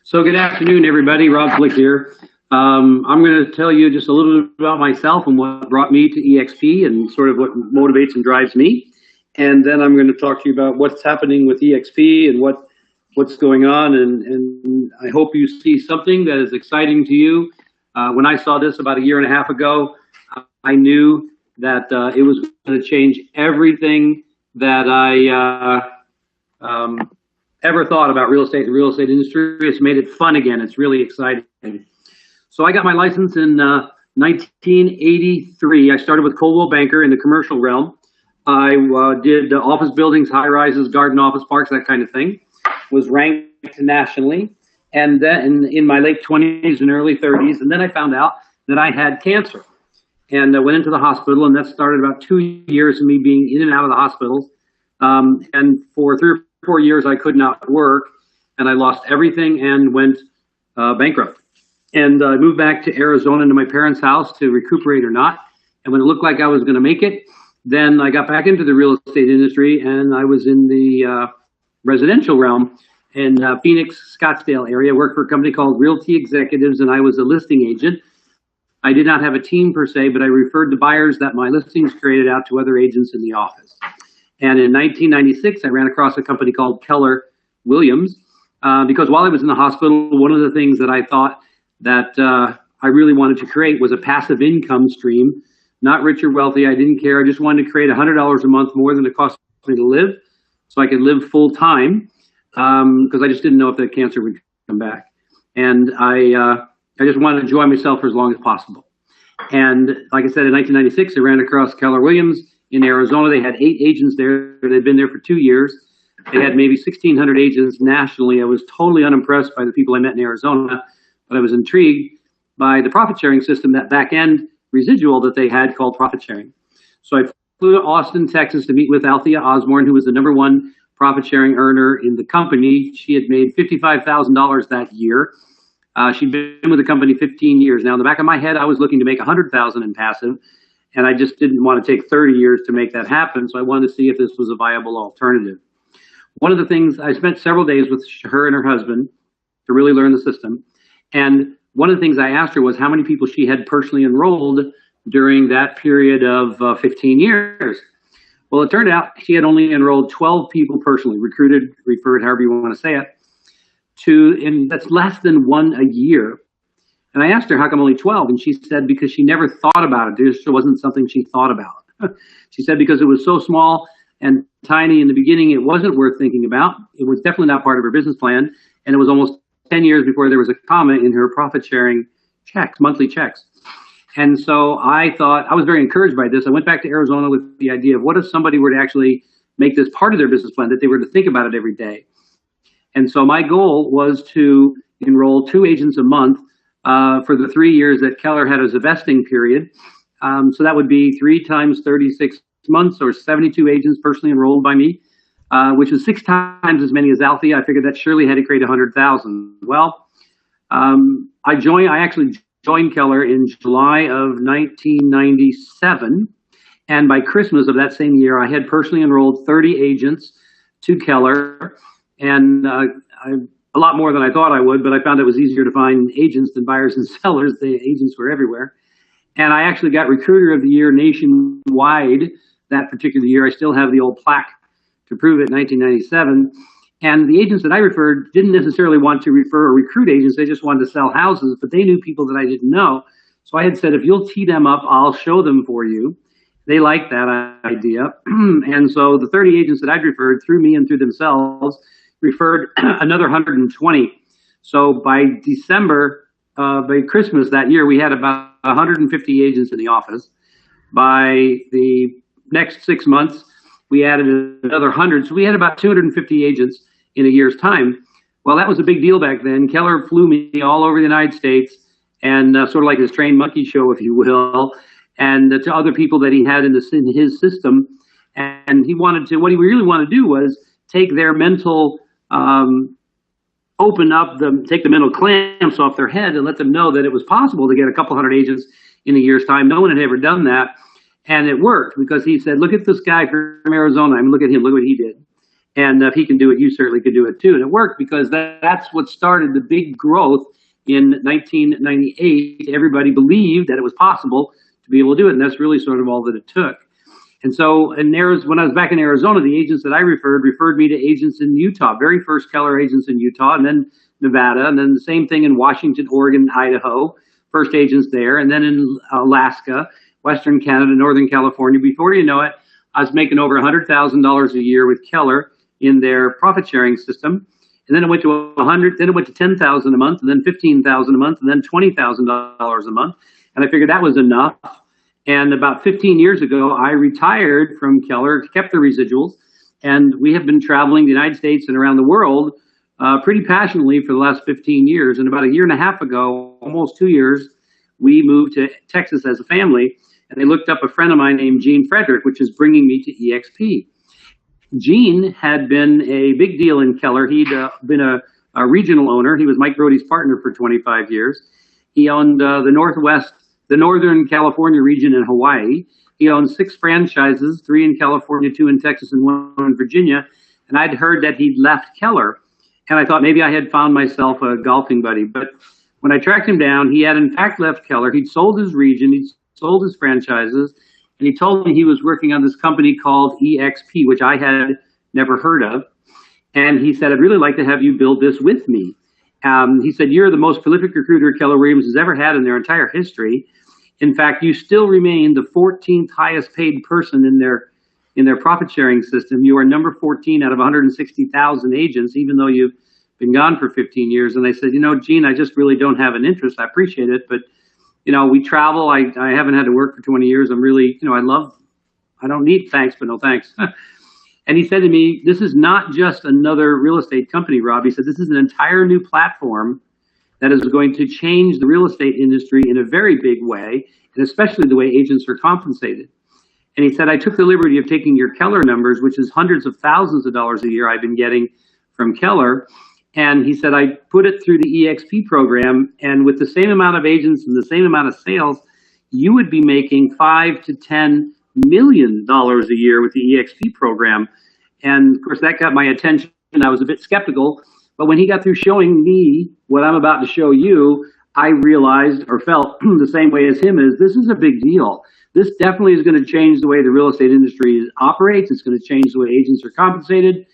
So good afternoon, everybody. Rob Flick here. I'm going to tell you just a little bit about myself and what brought me to EXP and sort of what motivates and drives me. And then I'm going to talk to you about what's happening with EXP and what's going on. And I hope you see something that is exciting to you. When I saw this about a year and a half ago, I knew that it was going to change everything that I ever thought about real estate, the real estate industry. It's made it fun again. It's really exciting. So I got my license in 1983. I started with Coldwell Banker in the commercial realm. I did office buildings, high rises, garden office parks, that kind of thing. Was ranked nationally. And then in my late 20s and early 30s, and then I found out that I had cancer. And I went into the hospital, and that started about 2 years of me being in and out of the hospitals. And for 3 or 4 years, I could not work, and I lost everything and went bankrupt. And I moved back to Arizona to my parents' house to recuperate or not. And when it looked like I was going to make it, then I got back into the real estate industry, and I was in the residential realm in Phoenix, Scottsdale area. Worked for a company called Realty Executives, and I was a listing agent. I did not have a team per se, but I referred the buyers that my listings created out to other agents in the office. And in 1996, I ran across a company called Keller Williams because while I was in the hospital, one of the things that I thought that I really wanted to create was a passive income stream, not rich or wealthy. I didn't care. I just wanted to create $100 a month more than it cost me to live so I could live full time because I just didn't know if that cancer would come back. And I just wanted to enjoy myself for as long as possible. And like I said, in 1996, I ran across Keller Williams in Arizona. They had 8 agents there. They'd been there for 2 years. They had maybe 1,600 agents nationally. I was totally unimpressed by the people I met in Arizona, but I was intrigued by the profit sharing system, that back end residual that they had called profit sharing. So I flew to Austin, Texas to meet with Althea Osborne, who was the #1 profit sharing earner in the company. She had made $55,000 that year. She'd been with the company 15 years. Now, in the back of my head, I was looking to make $100,000 in passive, and I just didn't want to take 30 years to make that happen. So I wanted to see if this was a viable alternative. One of the things, I spent several days with her and her husband to really learn the system. And one of the things I asked her was how many people she had personally enrolled during that period of 15 years. Well, it turned out she had only enrolled 12 people personally, recruited, referred, however you want to say it, and that's less than 1 a year. And I asked her, how come only 12? And she said, because she never thought about it. There just wasn't something she thought about. She said, because it was so small and tiny in the beginning, it wasn't worth thinking about. It was definitely not part of her business plan. And it was almost 10 years before there was a comma in her profit sharing checks, monthly checks. And so I thought, I was very encouraged by this. I went back to Arizona with the idea of what if somebody were to actually make this part of their business plan, that they were to think about it every day. And so my goal was to enroll 2 agents a month for the 3 years that Keller had as a vesting period. So that would be 3 times 36 months, or 72 agents personally enrolled by me, which was 6 times as many as Althea. I figured that surely had to create 100,000. Well, I actually joined Keller in July of 1997. And by Christmas of that same year, I had personally enrolled 30 agents to Keller. And a lot more than I thought I would, but I found it was easier to find agents than buyers and sellers. The agents were everywhere. And I actually got Recruiter of the Year nationwide that particular year. I still have the old plaque to prove it, 1997. And the agents that I referred didn't necessarily want to refer or recruit agents. They just wanted to sell houses, but they knew people that I didn't know. So I had said, if you'll tee them up, I'll show them for you. They liked that idea. And so the 30 agents that I'd referred through me and through themselves referred another 120. So by Christmas that year, we had about 150 agents in the office. By the next 6 months, we added another 100. So we had about 250 agents in a year's time. Well, that was a big deal back then. Keller flew me all over the United States and sort of like his trained monkey show, if you will, and to other people that he had in his system. And what he really wanted to do was take their mental, take the mental clamps off their head and let them know that it was possible to get a couple hundred agents in a year's time. No one had ever done that. And it worked because he said, look at this guy from Arizona. I mean, look at him, look what he did. And if he can do it, you certainly could do it too. And it worked because that's what started the big growth in 1998. Everybody believed that it was possible to be able to do it, and that's really sort of all that it took. And so, when I was back in Arizona, the agents that I referred me to agents in Utah, very first Keller agents in Utah, and then Nevada, and then the same thing in Washington, Oregon, Idaho, first agents there, and then in Alaska, Western Canada, Northern California. Before you know it, I was making over $100,000 a year with Keller in their profit sharing system. And then it went to 100, then it went to 10,000 a month, and then 15,000 a month, and then $20,000 a month. And I figured that was enough. And about 15 years ago, I retired from Keller, kept the residuals, and we have been traveling the United States and around the world pretty passionately for the last 15 years. And about a year and a half ago, almost 2 years, we moved to Texas as a family, and they looked up a friend of mine named Gene Frederick, which is bringing me to EXP. Gene had been a big deal in Keller. He'd been a regional owner. He was Mike Brody's partner for 25 years. He owned the Northern California region in Hawaii. He owned 6 franchises, 3 in California, 2 in Texas, and 1 in Virginia. And I'd heard that he'd left Keller. And I thought maybe I had found myself a golfing buddy. But when I tracked him down, he had in fact left Keller. He'd sold his region, he'd sold his franchises, and he told me he was working on this company called EXP, which I had never heard of. And he said, I'd really like to have you build this with me. He said, you're the most prolific recruiter Keller Williams has ever had in their entire history. In fact, you still remain the 14th highest paid person in their profit sharing system. You are number 14 out of 160,000 agents, even though you've been gone for 15 years. And I said, Gene, I just really don't have an interest. I appreciate it, but we travel. I haven't had to work for 20 years. I'm really, I don't need thanks, but no thanks. And he said to me, this is not just another real estate company, Rob. He said, this is an entire new platform that is going to change the real estate industry in a very big way, and especially the way agents are compensated. And he said, I took the liberty of taking your Keller numbers, which is hundreds of thousands of dollars a year I've been getting from Keller. And he said, I put it through the EXP program, and with the same amount of agents and the same amount of sales, you would be making $5 to $10 million a year with the EXP program. And of course, that got my attention. I was a bit skeptical, but when he got through showing me what I'm about to show you, I realized or felt the same way as him, is this is a big deal. This definitely is going to change the way the real estate industry operates. It's going to change the way agents are compensated.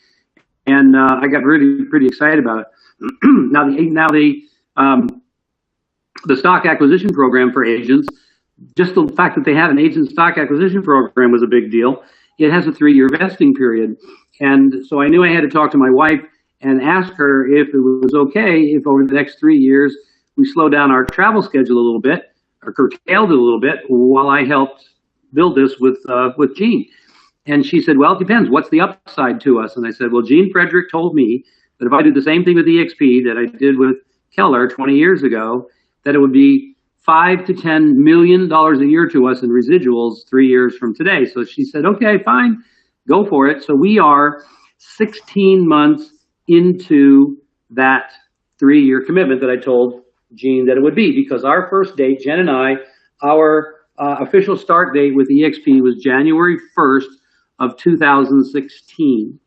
And I got really pretty excited about it. Now the stock acquisition program for agents, just the fact that they had an agent stock acquisition program was a big deal. It has a 3-year vesting period. And so I knew I had to talk to my wife and ask her if it was okay if over the next 3 years we slow down our travel schedule a little bit, or curtailed it a little bit, while I helped build this with Gene. And she said, well, it depends. What's the upside to us? And I said, well, Gene Frederick told me that if I do the same thing with EXP that I did with Keller 20 years ago, that it would be $5 to $10 million a year to us in residuals 3 years from today. So she said, okay, fine, go for it. So we are 16 months into that 3-year commitment that I told Gene that it would be, because our first date, Jen and I, our official start date with EXP was January 1st of 2016.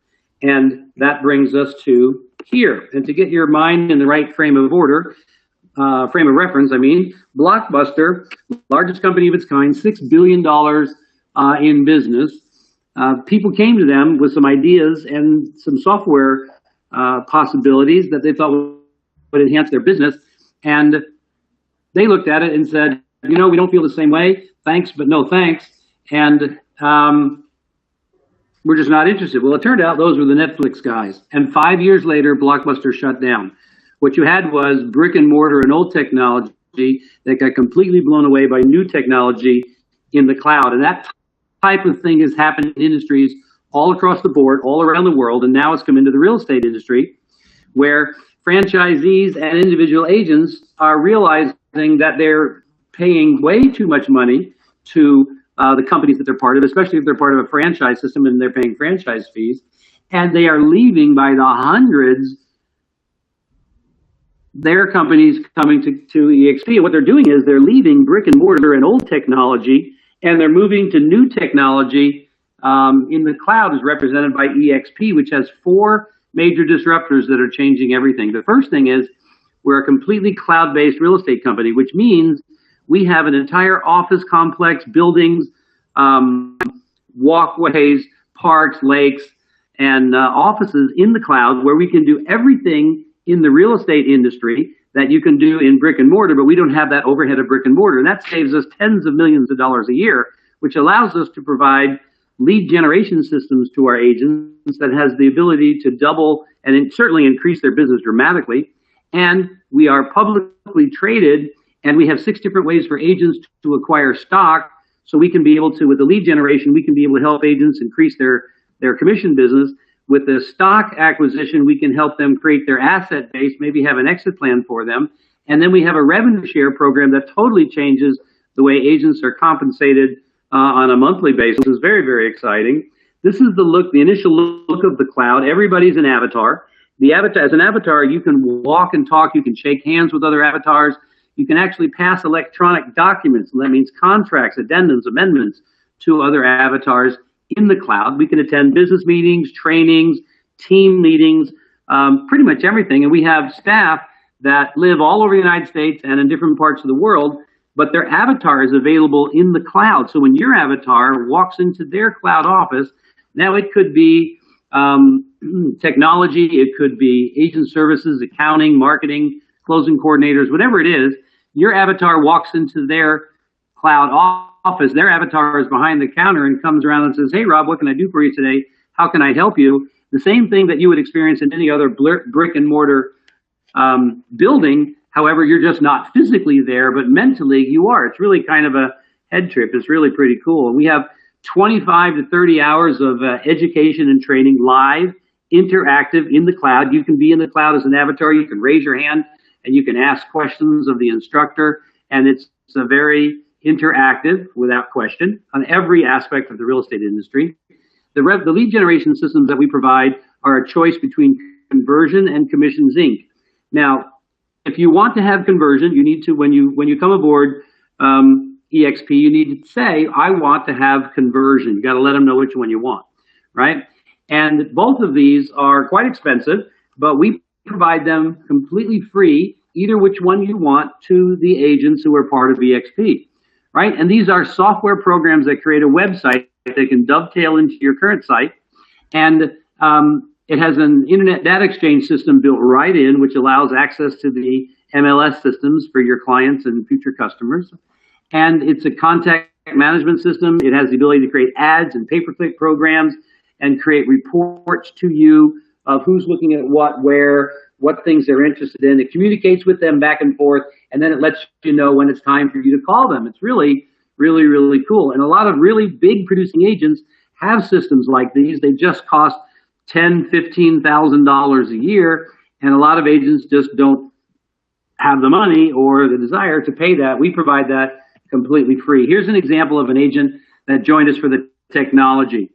And that brings us to here. And to get your mind in the right frame of reference, Blockbuster, largest company of its kind, $6 billion in business. People came to them with some ideas and some software possibilities that they thought would enhance their business. And they looked at it and said, we don't feel the same way. Thanks, but no thanks. And we're just not interested. Well, it turned out those were the Netflix guys. And 5 years later, Blockbuster shut down. What you had was brick and mortar and old technology that got completely blown away by new technology in the cloud. And that type of thing has happened in industries all across the board, all around the world. And now it's come into the real estate industry, where franchisees and individual agents are realizing that they're paying way too much money to the companies that they're part of, especially if they're part of a franchise system and they're paying franchise fees. And they are leaving by the hundreds their companies coming to EXP. And what they're doing is they're leaving brick and mortar and old technology, and they're moving to new technology in the cloud is represented by EXP, which has four major disruptors that are changing everything. The first thing is we're a completely cloud-based real estate company, which means we have an entire office complex, buildings, walkways, parks, lakes, and offices in the cloud where we can do everything in the real estate industry that you can do in brick and mortar, but we don't have that overhead of brick and mortar. And that saves us tens of millions of dollars a year, which allows us to provide lead generation systems to our agents that has the ability to double and certainly increase their business dramatically. And we are publicly traded, and we have 6 different ways for agents to acquire stock. So we can be able to, with the lead generation, we can be able to help agents increase their commission business. With the stock acquisition, we can help them create their asset base, maybe have an exit plan for them. And then we have a revenue share program that totally changes the way agents are compensated on a monthly basis. It's very, very exciting. This is the initial look of the cloud. Everybody's an avatar. As an avatar, you can walk and talk. You can shake hands with other avatars. You can actually pass electronic documents. And that means contracts, addendums, amendments to other avatars in the cloud. We can attend business meetings, trainings, team meetings, pretty much everything. And we have staff that live all over the United States and in different parts of the world, but their avatar is available in the cloud. So when your avatar walks into their cloud office, now it could be technology, it could be agent services, accounting, marketing, closing coordinators, whatever it is, your avatar walks into their cloud office. Their avatar is behind the counter and comes around and says, "Hey, Rob, what can I do for you today? How can I help you?" The same thing that you would experience in any other brick and mortar building. However, you're just not physically there, but mentally you are. It's really kind of a head trip. It's really pretty cool. And we have 25 to 30 hours of education and training live, interactive in the cloud. You can be in the cloud as an avatar. You can raise your hand and you can ask questions of the instructor. And it's a very interactive, without question, on every aspect of the real estate industry. The lead generation systems that we provide are a choice between conversion and commissions Inc. Now, if you want to have conversion, you need to, when you come aboard EXP, you need to say, "I want to have conversion." You got to let them know which one you want, right? And both of these are quite expensive, but we provide them completely free, either which one you want, to the agents who are part of EXP, right? And these are software programs that create a website that can dovetail into your current site. And it has an internet data exchange system built right in, which allows access to the MLS systems for your clients and future customers. And it's a contact management system. It has the ability to create ads and pay-per-click programs and create reports to you of who's looking at what, where, what things they're interested in. It communicates with them back and forth, and then it lets you know when it's time for you to call them. It's really, really, really cool. And a lot of really big producing agents have systems like these. They just cost $10,000, $15,000 a year, and a lot of agents just don't have the money or the desire to pay that. We provide that completely free. Here's an example of an agent that joined us for the technology.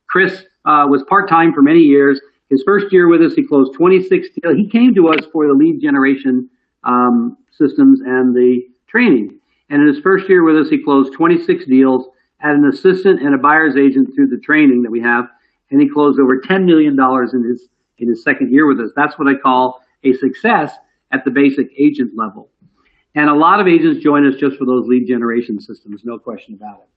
Chris was part-time for many years. His first year with us, he closed 26 deals. He came to us for the lead generation systems and the training. And in his first year with us, he closed 26 deals, had an assistant and a buyer's agent through the training that we have, and he closed over $10 million in his second year with us. That's what I call a success at the basic agent level. And a lot of agents join us just for those lead generation systems, no question about it.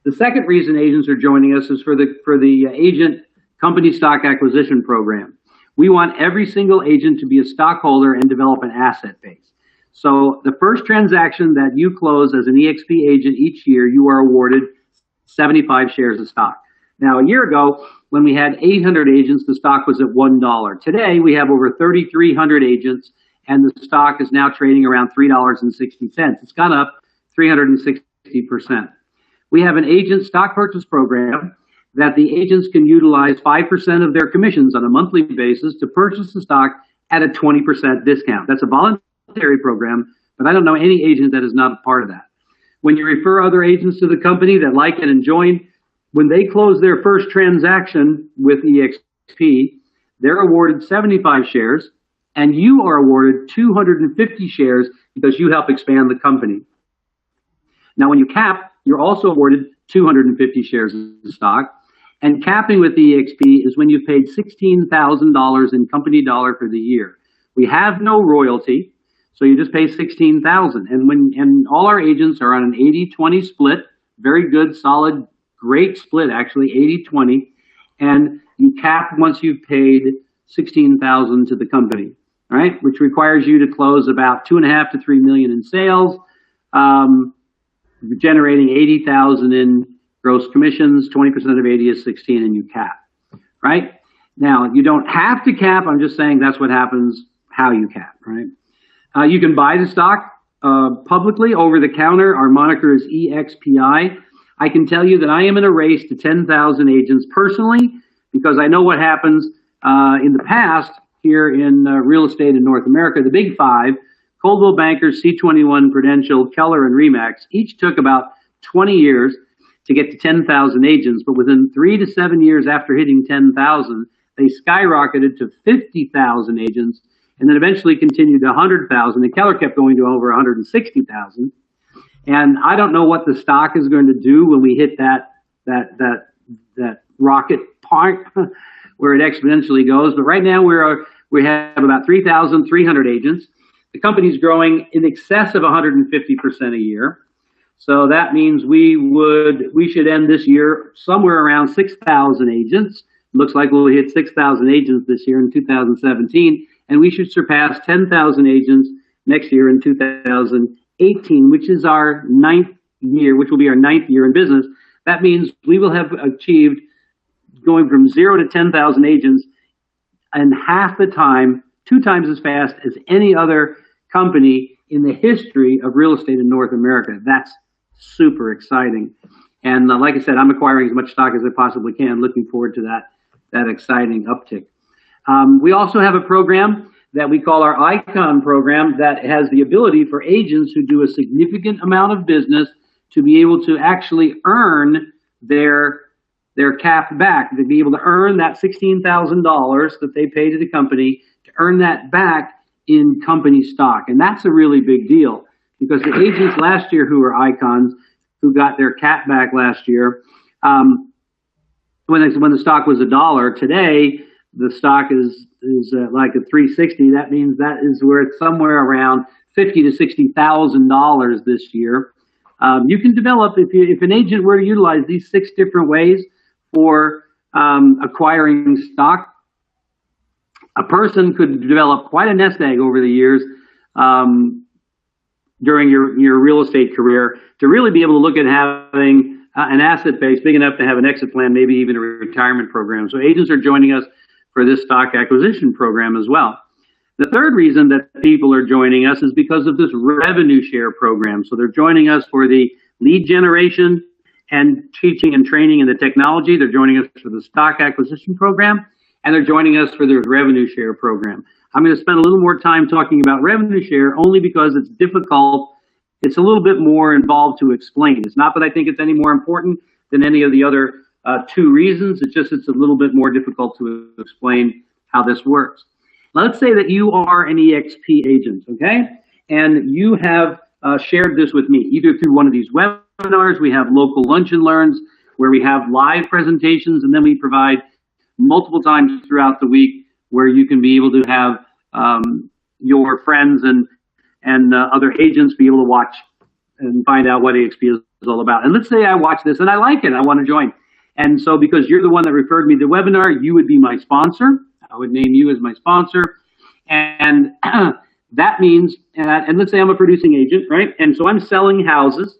The second reason agents are joining us is for the agent company stock acquisition program. We want every single agent to be a stockholder and develop an asset base. So the first transaction that you close as an EXP agent each year, you are awarded 75 shares of stock. Now, a year ago, when we had 800 agents, the stock was at $1. Today, we have over 3,300 agents, and the stock is now trading around $3.60. It's gone up 360%. We have an agent stock purchase program that the agents can utilize 5% of their commissions on a monthly basis to purchase the stock at a 20% discount. That's a voluntary program, but I don't know any agent that is not a part of that. When you refer other agents to the company that like it and join, when they close their first transaction with EXP, they're awarded 75 shares, and you are awarded 250 shares because you help expand the company. Now, when you cap, you're also awarded 250 shares of stock. And capping with the EXP is when you've paid $16,000 in company dollar for the year. We have no royalty, so you just pay $16,000. And all our agents are on an 80-20 split, very good, solid, great split actually, 80-20. And you cap once you've paid $16,000 to the company, right? Which requires you to close about 2.5 to 3 million in sales, generating 80,000 in gross commissions. 20% of 80 is 16, and you cap, right? Now you don't have to cap. I'm just saying that's what happens. How you cap, right? You can buy the stock publicly over the counter. Our moniker is EXPI. I can tell you that I am in a race to 10,000 agents personally because I know what happens in the past here in real estate in North America. The big five, Coldwell Banker, C21, Prudential, Keller, and RE/MAX, each took about 20 years to get to 10,000 agents, but within 3 to 7 years after hitting 10,000, they skyrocketed to 50,000 agents, and then eventually continued to 100,000. And Keller kept going to over 160,000. And I don't know what the stock is going to do when we hit that rocket part where it exponentially goes. But right now we have about 3,300 agents. The company's growing in excess of 150% a year. So that means we should end this year somewhere around 6,000 agents. Looks like we'll hit 6,000 agents this year in 2017, and we should surpass 10,000 agents next year in 2018, which is our 9th year, which will be our 9th year in business. That means we will have achieved going from 0 to 10,000 agents in half the time, 2 times as fast as any other company in the history of real estate in North America. That's super exciting. And like I said, I'm acquiring as much stock as I possibly can, looking forward to that exciting uptick. We also have a program that we call our Icon program that has the ability for agents who do a significant amount of business to be able to actually earn their cap back, to be able to earn that $16,000 that they pay to the company, to earn that back in company stock. And that's a really big deal because the agents last year who were Icons, who got their cap back last year, when the stock was $1, today the stock is like a 360. That means that is worth somewhere around $50,000 to $60,000 this year. You can develop, if an agent were to utilize these 6 different ways for acquiring stock, a person could develop quite a nest egg over the years during your real estate career to really be able to look at having an asset base big enough to have an exit plan, maybe even a retirement program. So agents are joining us for this stock acquisition program as well. The third reason that people are joining us is because of this revenue share program. So they're joining us for the lead generation and teaching and training in the technology. They're joining us for the stock acquisition program, and they're joining us for the revenue share program. I'm going to spend a little more time talking about revenue share only because it's difficult. It's a little bit more involved to explain. It's not that I think it's any more important than any of the other 2 reasons. It's just it's a little bit more difficult to explain how this works. Let's say that you are an EXP agent, okay? And you have shared this with me, either through one of these webinars. We have local lunch and learns where we have live presentations, and then we provide multiple times throughout the week where you can be able to have your friends and other agents be able to watch and find out what EXP is all about. And let's say I watch this and I like it, I want to join. And so because you're the one that referred me to the webinar, you would be my sponsor. I would name you as my sponsor. And that means, and let's say I'm a producing agent, right? And so I'm selling houses.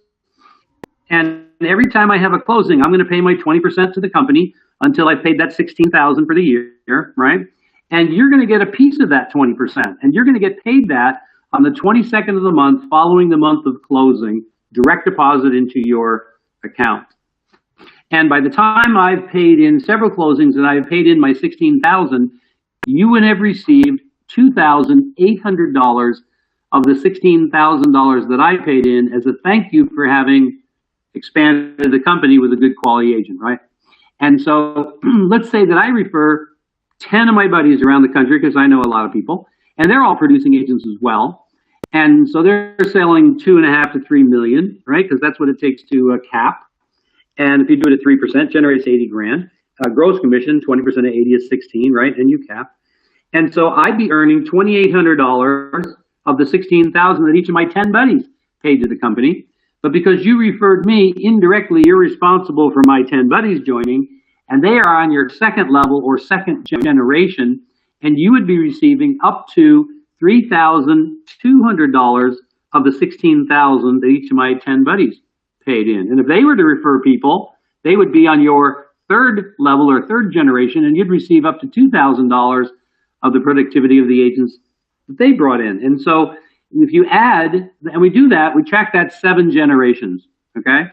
And every time I have a closing, I'm going to pay my 20% to the company until I've paid that $16,000 for the year, right? And you're going to get a piece of that 20%. And you're going to get paid that on the 22nd of the month following the month of closing, direct deposit into your account. And by the time I've paid in several closings and I've paid in my $16,000, you would have received $2,800 of the $16,000 that I paid in as a thank you for having expanded the company with a good quality agent, right? And so let's say that I refer 10 of my buddies around the country, because I know a lot of people, and they're all producing agents as well. And so they're selling 2.5 to 3 million, right? Because that's what it takes to cap. And if you do it at 3%, generates 80 grand. gross commission, 20% of 80 is 16, right? And you cap. And so I'd be earning $2,800 of the 16,000 that each of my 10 buddies paid to the company. But because you referred me, indirectly, you're responsible for my 10 buddies joining, and they are on your second level or second generation, and you would be receiving up to $3,200 of the 16,000 that each of my 10 buddies paid in. And if they were to refer people, they would be on your third level or third generation, and you'd receive up to $2,000 of the productivity of the agents that they brought in. And so if you add, and we do that, we track that 7 generations, okay?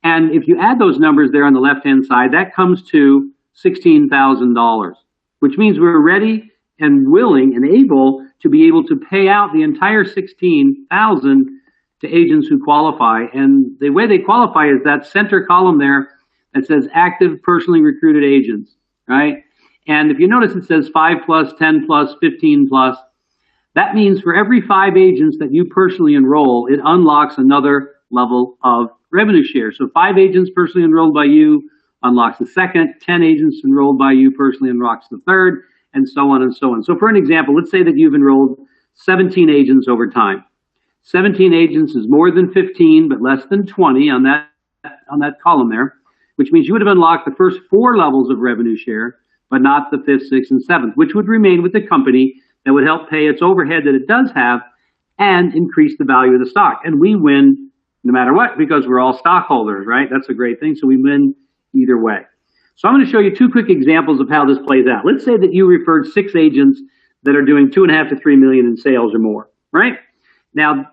And if you add those numbers there on the left-hand side, that comes to $16,000, which means we're ready and willing and able to be able to pay out the entire $16,000 to agents who qualify. And the way they qualify is that center column there that says active personally recruited agents, right? And if you notice, it says 5 plus, 10 plus, 15 plus. That means for every 5 agents that you personally enroll, it unlocks another level of revenue share. So 5 agents personally enrolled by you unlocks the second, 10 agents enrolled by you personally unlocks the third, and so on and so on. So for an example, let's say that you've enrolled 17 agents over time. 17 agents is more than 15, but less than 20 on that column there, which means you would have unlocked the first 4 levels of revenue share, but not the 5th, 6th, and 7th, which would remain with the company that would help pay its overhead that it does have and increase the value of the stock. And we win no matter what because we're all stockholders, right? That's a great thing. So we win either way. So I'm going to show you 2 quick examples of how this plays out. Let's say that you referred 6 agents that are doing 2.5 to 3 million in sales or more, right? Now,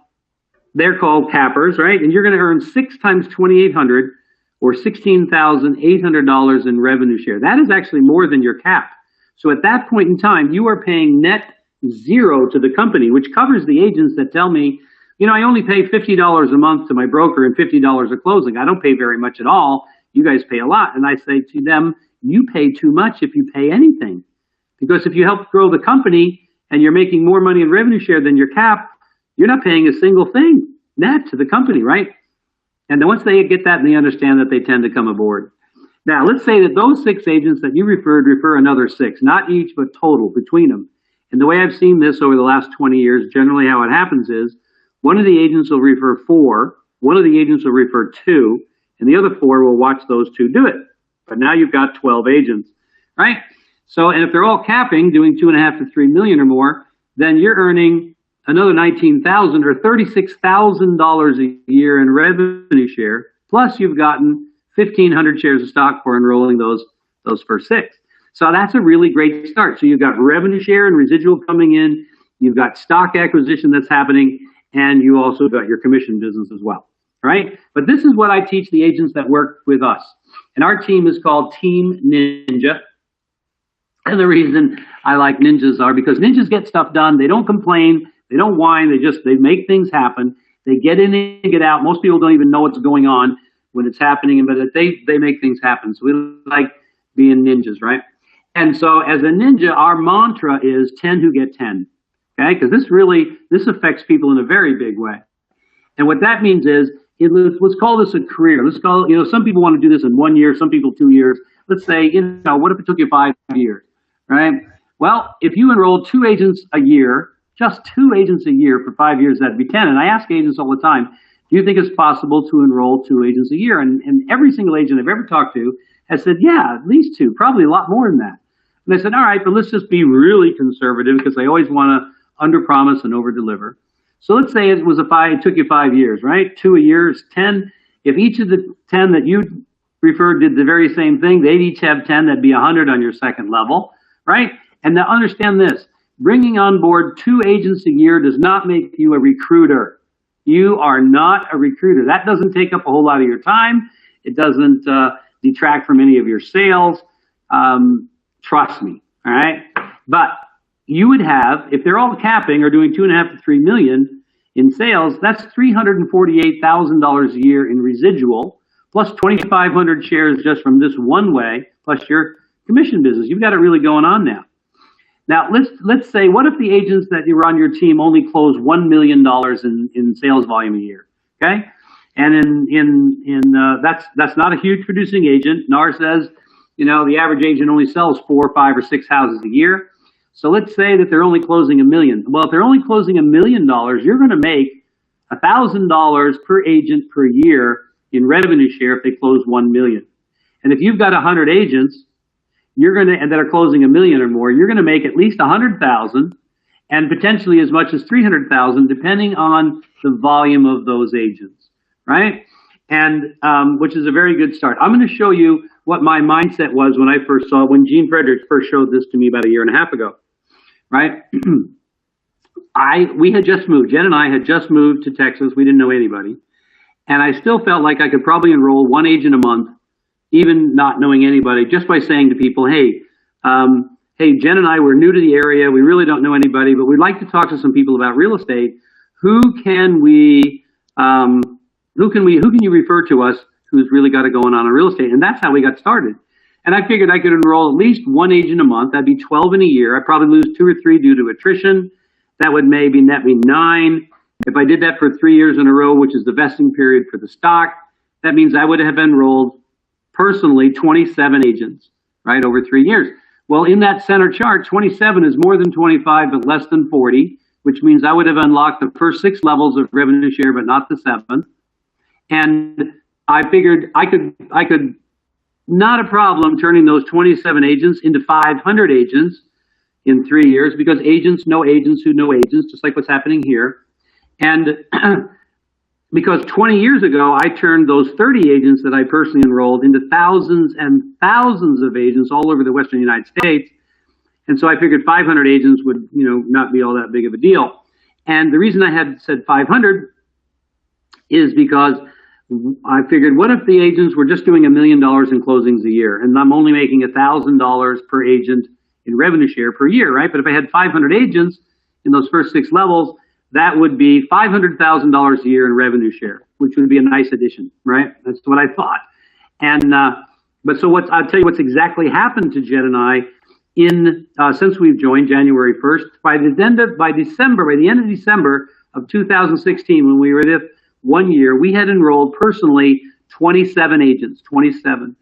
they're called cappers, right? And you're going to earn 6 times 2,800 or $16,800 in revenue share. That is actually more than your cap. So at that point in time, you are paying net 0 to the company, which covers the agents that tell me, you know, I only pay $50 a month to my broker and $50 a closing. I don't pay very much at all. You guys pay a lot. And I say to them, you pay too much if you pay anything. Because if you help grow the company and you're making more money in revenue share than your cap, you're not paying a single thing net to the company, right? And then once they get that and they understand that, they tend to come aboard. Now, let's say that those 6 agents that you referred refer another 6, not each, but total between them. And the way I've seen this over the last 20 years, generally how it happens is one of the agents will refer 4, one of the agents will refer 2, and the other 4 will watch those 2 do it. But now you've got 12 agents, right? So, and if they're all capping, doing 2.5 to 3 million or more, then you're earning another $19,000 or $36,000 a year in revenue share. Plus, you've gotten 1,500 shares of stock for enrolling those first 6. So that's a really great start. So you've got revenue share and residual coming in. You've got stock acquisition that's happening, and you also got your commission business as well, right? But this is what I teach the agents that work with us. And our team is called Team Ninja. And the reason I like ninjas are because ninjas get stuff done. They don't complain. They don't whine. They make things happen. They get in and get out. Most people don't even know what's going on when it's happening, but they make things happen. So we like being ninjas, right? And so as a ninja, our mantra is 10 who get 10, okay? Because this affects people in a very big way. And what that means is, let's call this a career. Let's call, some people want to do this in 1 year, some people 2 years. Let's say, what if it took you 5 years, right? Well, if you enrolled 2 agents a year, just 2 agents a year for 5 years, that'd be 10. And I ask agents all the time, do you think it's possible to enroll 2 agents a year? And every single agent I've ever talked to has said, yeah, at least 2, probably a lot more than that. And I said, all right, but let's just be really conservative because I always want to under-promise and over-deliver. So let's say it took you 5 years, right? 2 a year is 10. If each of the 10 that you referred did the very same thing, they'd each have 10, that'd be 100 on your second level, right? And now understand this, bringing on board 2 agents a year does not make you a recruiter. You are not a recruiter. That doesn't take up a whole lot of your time. It doesn't detract from any of your sales. Trust me, all right? But you would have, if they're all capping or doing 2.5 to 3 million in sales, that's $348,000 a year in residual, plus 2,500 shares just from this one way, plus your commission business. You've got it really going on now. Now, let's say, what if the agents that you on your team only close $1 million in sales volume a year, okay? And that's not a huge producing agent. NAR says the average agent only sells 4, 5, or 6 houses a year. So let's say that they're only closing $1 million. Well, if they're only closing $1 million, you're going to make $1,000 per agent per year in revenue share if they close $1 million. And if you've got 100 agents, and that are closing $1 million or more, you're going to make at least 100,000 and potentially as much as 300,000, depending on the volume of those agents, right? And which is a very good start. I'm going to show you what my mindset was when Gene Fredericks first showed this to me about 1.5 years ago, right? We had just moved. Jen and I had just moved to Texas. We didn't know anybody, and I still felt like I could probably enroll one agent a month, even not knowing anybody, just by saying to people, hey, Jen and I, we're new to the area. We really don't know anybody, but we'd like to talk to some people about real estate. Who can you refer to us who's really got it going on in real estate? And that's how we got started. And I figured I could enroll at least one agent a month. That'd be 12 in a year. I'd probably lose 2 or 3 due to attrition. That would maybe net me 9. If I did that for 3 years in a row, which is the vesting period for the stock, that means I would have enrolled personally 27 agents, right, over 3 years. Well, in that center chart, 27 is more than 25, but less than 40, which means I would have unlocked the first 6 levels of revenue share, but not the 7th. And I figured I could not a problem turning those 27 agents into 500 agents in 3 years, because agents know agents who know agents, just like what's happening here. And because 20 years ago, I turned those 30 agents that I personally enrolled into thousands and thousands of agents all over the Western United States. And so I figured 500 agents would, not be all that big of a deal. And the reason I had said 500 is because I figured, what if the agents were just doing $1 million in closings a year, and I'm only making $1,000 per agent in revenue share per year, right? But if I had 500 agents in those first 6 levels, that would be $500,000 a year in revenue share, which would be a nice addition, right? That's what I thought. And I'll tell you what's exactly happened to Jen and I since we've joined January 1st. By the end of December of 2016, when we were there 1 year, we had enrolled personally 27 agents, 27.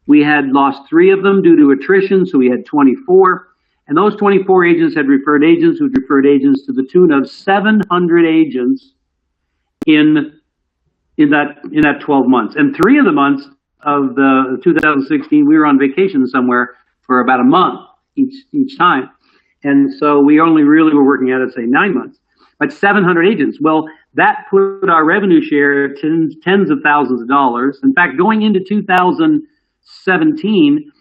We had lost 3 of them due to attrition, so we had 24. And those 24 agents had referred agents who'd referred agents to the tune of 700 agents in that 12 months. And 3 of the months of the 2016, we were on vacation somewhere for about a month each time. And so we only really were working at it, say, 9 months. But 700 agents. Well, that put our revenue share at tens of thousands of dollars. In fact, going into 2017,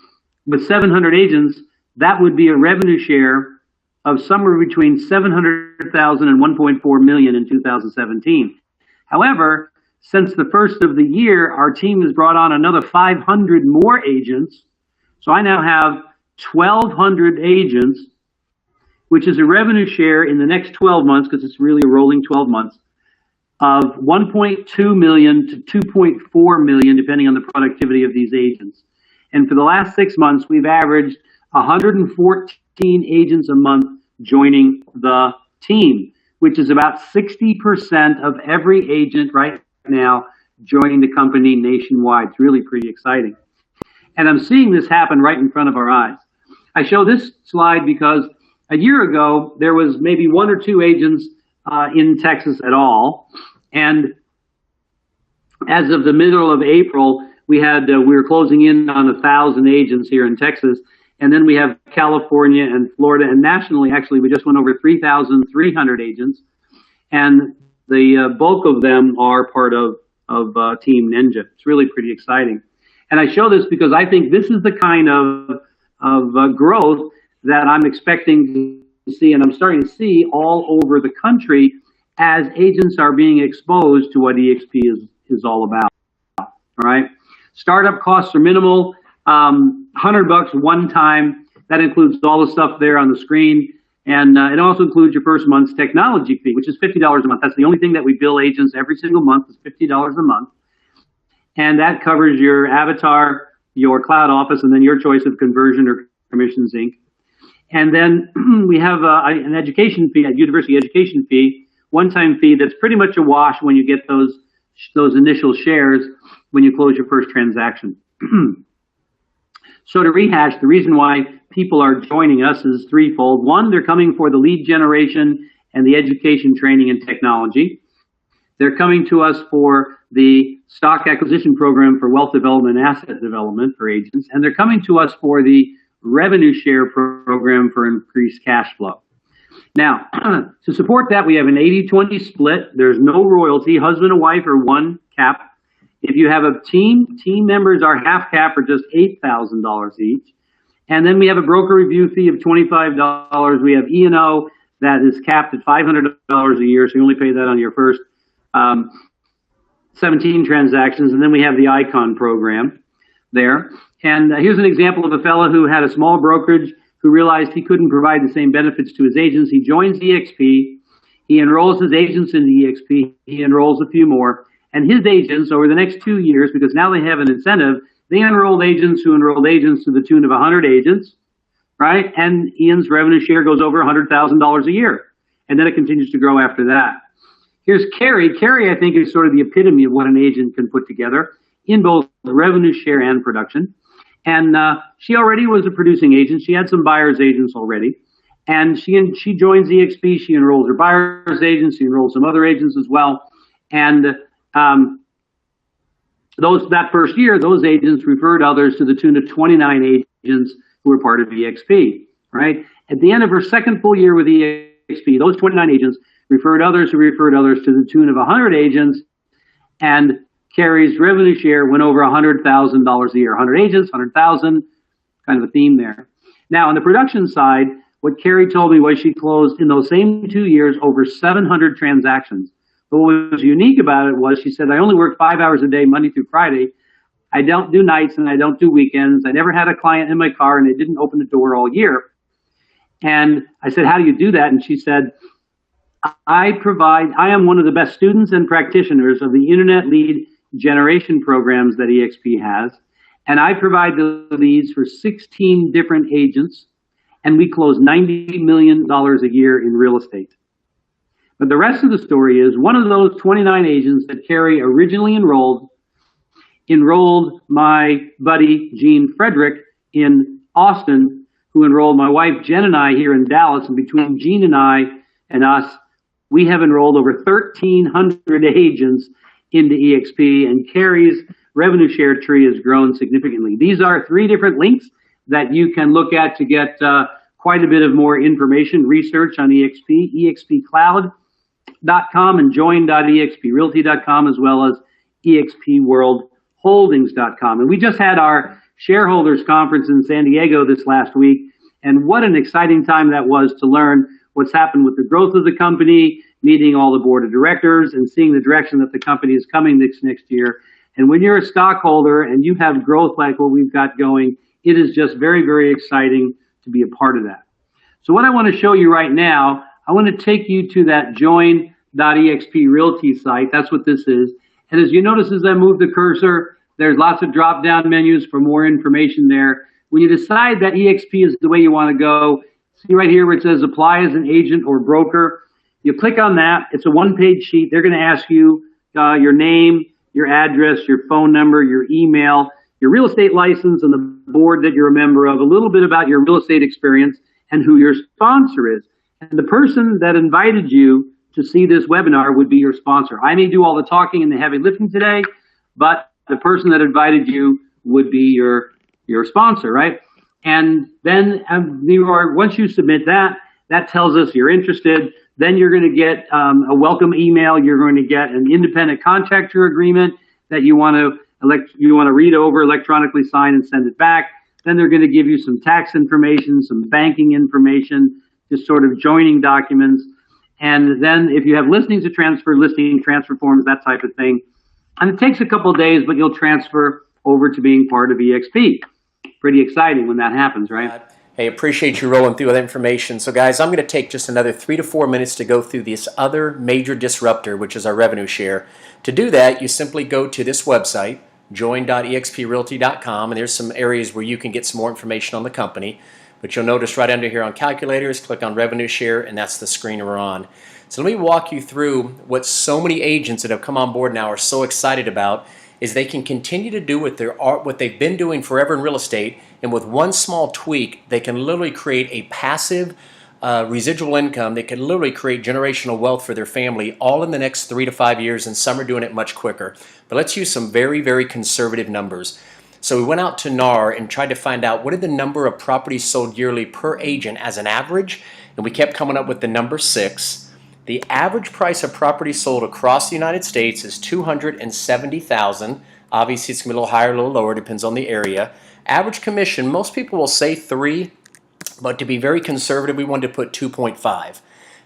with 700 agents, that would be a revenue share of somewhere between $700,000 and $1.4 million in 2017. However, since the first of the year, our team has brought on another 500 more agents. So I now have 1,200 agents, which is a revenue share in the next 12 months, because it's really a rolling 12 months, of $1.2 million to $2.4 million, depending on the productivity of these agents. And for the last 6 months, we've averaged 114 agents a month joining the team, which is about 60% of every agent right now joining the company nationwide. It's really pretty exciting. And I'm seeing this happen right in front of our eyes. I show this slide because a year ago, there was maybe 1 or 2 agents in Texas at all. And as of the middle of April, we were closing in on 1,000 agents here in Texas. And then we have California and Florida, and nationally, actually, we just went over 3,300 agents. And the bulk of them are part of Team Ninja. It's really pretty exciting. And I show this because I think this is the kind of growth that I'm expecting to see, and I'm starting to see all over the country as agents are being exposed to what EXP is all about. All right. Startup costs are minimal, $100 one time. That includes all the stuff there on the screen. And it also includes your first month's technology fee, which is $50 a month. That's the only thing that we bill agents every single month is $50 a month. And that covers your avatar, your cloud office, and then your choice of conversion or commissions, Inc. And then we have an education fee, a university education fee, one-time fee that's pretty much a wash when you get those initial shares when you close your first transaction. So to rehash, the reason why people are joining us is threefold. One, they're coming for the lead generation and the education, training, and technology. They're coming to us for the stock acquisition program for wealth development and asset development for agents. And they're coming to us for the revenue share program for increased cash flow. Now, to support that, we have an 80-20 split. There's no royalty. Husband and wife are one cap. If you have a team members are half cap or just $8,000 each. And then we have a broker review fee of $25. We have E&O that is capped at $500 a year, so you only pay that on your first 17 transactions. And then we have the Icon program there. And here's an example of a fellow who had a small brokerage who realized he couldn't provide the same benefits to his agents. He joins EXP. He enrolls his agents into EXP. He enrolls a few more. And his agents, over the next 2 years, because now they have an incentive, they enrolled agents who enrolled agents to the tune of 100 agents, right? And Ian's revenue share goes over $100,000 a year. And then it continues to grow after that. Here's Carrie. Carrie, I think, is sort of the epitome of what an agent can put together in both revenue share and production. And she already was a producing agent. She had some buyer's agents already. And she joins EXP. She enrolls her buyer's agents. She enrolls some other agents as well. And that first year, those agents referred others to the tune of 29 agents who were part of EXP, right? At the end of her second full year with EXP, those 29 agents referred others who referred others to the tune of 100 agents, and Carrie's revenue share went over $100,000 a year. 100 agents, 100,000, kind of a theme there. Now, on the production side, what Carrie told me was she closed in those same 2 years over 700 transactions. But what was unique about it was she said, I only work 5 hours a day, Monday through Friday. I don't do nights and I don't do weekends. I never had a client in my car and they didn't open the door all year. And I said, how do you do that? And she said, I am one of the best students and practitioners of the internet lead generation programs that EXP has. And I provide the leads for 16 different agents. And we close $90 million a year in real estate. But the rest of the story is one of those 29 agents that Carrie originally enrolled my buddy, Gene Frederick, in Austin, who enrolled my wife, Jen, and I here in Dallas. And between Gene and I and us, we have enrolled over 1,300 agents into EXP, and Carrie's revenue share tree has grown significantly. These are 3 different links that you can look at to get quite a bit of more information, research on EXP, expcloud.com and join.exprealty.com, as well as expworldholdings.com. And we just had our shareholders conference in San Diego this last week, and what an exciting time that was to learn what's happened with the growth of the company, meeting all the board of directors and seeing the direction that the company is coming next year. And when you're a stockholder and you have growth like what we've got going, it is just very, very exciting to be a part of that. So what I want to show you right now, I want to take you to that join.exprealty site. That's what this is. And as you notice, as I move the cursor, there's lots of drop-down menus for more information there. When you decide that EXP is the way you want to go, see right here where it says apply as an agent or broker. You click on that. It's a one-page sheet. They're going to ask you your name, your address, your phone number, your email, your real estate license, and the board that you're a member of, a little bit about your real estate experience and who your sponsor is. And the person that invited you to see this webinar would be your sponsor. I may do all the talking and the heavy lifting today, but the person that invited you would be your sponsor, right? And then once you submit that, that tells us you're interested. Then you're going to get a welcome email. You're going to get an independent contractor agreement that you want to read over, electronically sign, and send it back. Then they're going to give you some tax information, some banking information, just sort of joining documents. And then if you have listings to transfer, listing transfer forms, that type of thing. And it takes a couple of days, but you'll transfer over to being part of EXP. Pretty exciting when that happens, right? Hey, appreciate you rolling through that information. So guys, I'm going to take just another 3 to 4 minutes to go through this other major disruptor, which is our revenue share. To do that, you simply go to this website, join.exprealty.com, and there's some areas where you can get some more information on the company. But you'll notice right under here on calculators, click on revenue share, and that's the screen we're on. So let me walk you through what so many agents that have come on board now are so excited about is they can continue to do what they've been doing forever in real estate, And with one small tweak, they can literally create a passive residual income that can literally create generational wealth for their family all in the next 3 to 5 years, and some are doing it much quicker. But let's use some very, very conservative numbers. So we went out to NAR and tried to find out what are the number of properties sold yearly per agent as an average, and we kept coming up with the number 6. The average price of property sold across the United States is $270,000. Obviously, it's going to be a little higher, a little lower, depends on the area. Average commission, most people will say 3, but to be very conservative, we wanted to put 2.5.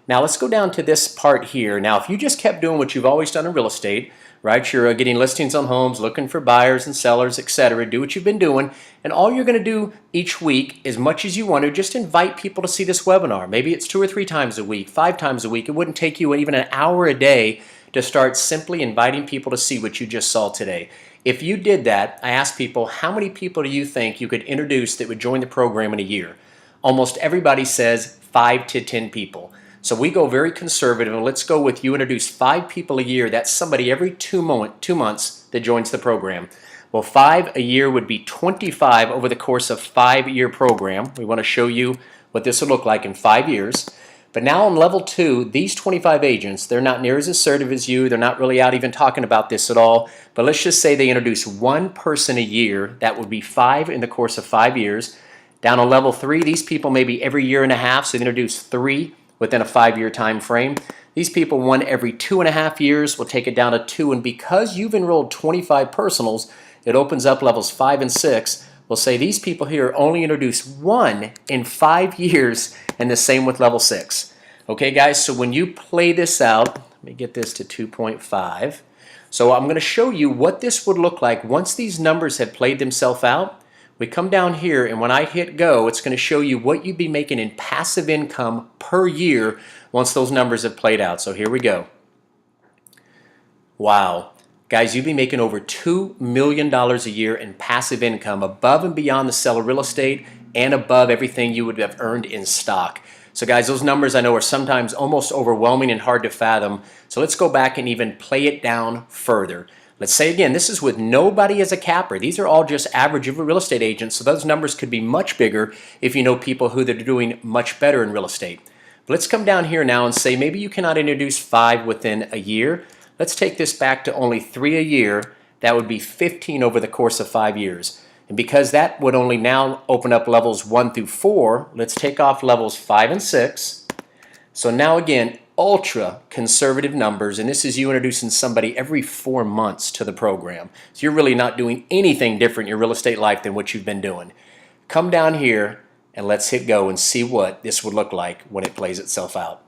Now let's go down to this part here. Now, if you just kept doing what you've always done in real estate, right? You're getting listings on homes, looking for buyers and sellers, etc. Do what you've been doing, and all you're going to do each week, as much as you want to, just invite people to see this webinar. Maybe it's 2 or 3 times a week, 5 times a week. It wouldn't take you even an hour a day to start simply inviting people to see what you just saw today. If you did that, I asked people, how many people do you think you could introduce that would join the program in a year? Almost everybody says 5 to 10 people. So we go very conservative, and let's go with you introduce 5 people a year. That's somebody every 2 months that joins the program. Well, 5 a year would be 25 over the course of 5-year program. We want to show you what this would look like in 5 years. But now on level 2, these 25 agents, they're not near as assertive as you. They're not really out even talking about this at all. But let's just say they introduce 1 person a year. That would be 5 in the course of 5 years. Down on level 3, these people maybe every year and a half, so they introduce 3 within a 5-year time frame. These people, 1 every 2.5 years, will take it down to 2. And because you've enrolled 25 personals, it opens up levels 5 and 6. We'll say these people here only introduce 1 in 5 years, and the same with level 6. Okay, guys, so when you play this out, let me get this to 2.5. So I'm going to show you what this would look like once these numbers have played themselves out. We come down here, and when I hit go, it's going to show you what you'd be making in passive income per year once those numbers have played out. So here we go. Wow. Guys, you'd be making over $2 million a year in passive income above and beyond the sale of real estate and above everything you would have earned in stock. So guys, those numbers I know are sometimes almost overwhelming and hard to fathom. So let's go back and even play it down further. Let's say again, this is with nobody as a capper. These are all just average real estate agents, so those numbers could be much bigger if you know people who are doing much better in real estate. But let's come down here now and say maybe you cannot introduce 5 within a year. Let's take this back to only 3 a year. That would be 15 over the course of 5 years. And because that would only now open up levels 1 through 4, let's take off levels 5 and 6. So now again, ultra conservative numbers, and this is you introducing somebody every 4 months to the program. So you're really not doing anything different in your real estate life than what you've been doing. Come down here and let's hit go and see what this would look like when it plays itself out.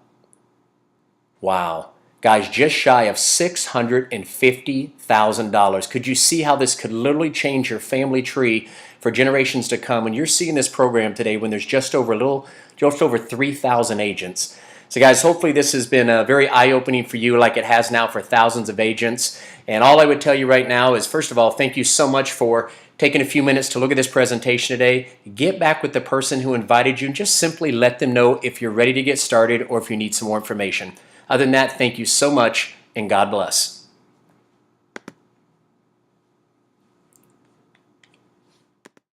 Wow. Guys, just shy of $650,000. Could you see how this could literally change your family tree for generations to come? And you're seeing this program today when there's just over 3,000 agents. So guys, hopefully this has been very eye-opening for you like it has now for thousands of agents. And all I would tell you right now is, first of all, thank you so much for taking a few minutes to look at this presentation today. Get back with the person who invited you and just simply let them know if you're ready to get started or if you need some more information. Other than that, thank you so much and God bless.